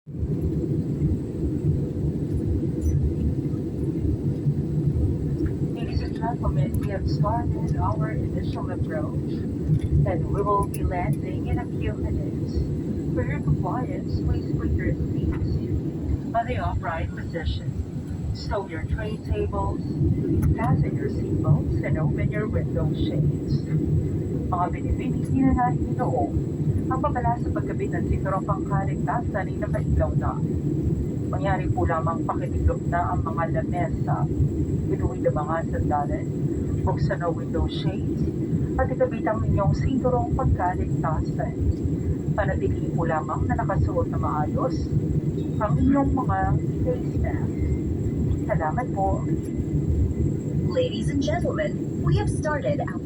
Ladies and gentlemen, we have started our initial approach, and we will be landing in a few minutes. For your compliance, please put your seats on the upright position. Stow your tray tables, fasten your seatbelts, and open your window shades. Mga binibining na natin noong ang babala sa pagkabit ng sinturong pangkaligtasan ay nakailaw na. Mangyari po lamang pakitiklop na ang mga lamesa. Binuwi na mga sandalan, buksan ang window shades, at ikabit ang inyong sinturong pagkaligtasan. Panatiliin po lamang na nakasuot na maayos ang inyong mga face mask. Salamat po. Ladies and gentlemen, we have started our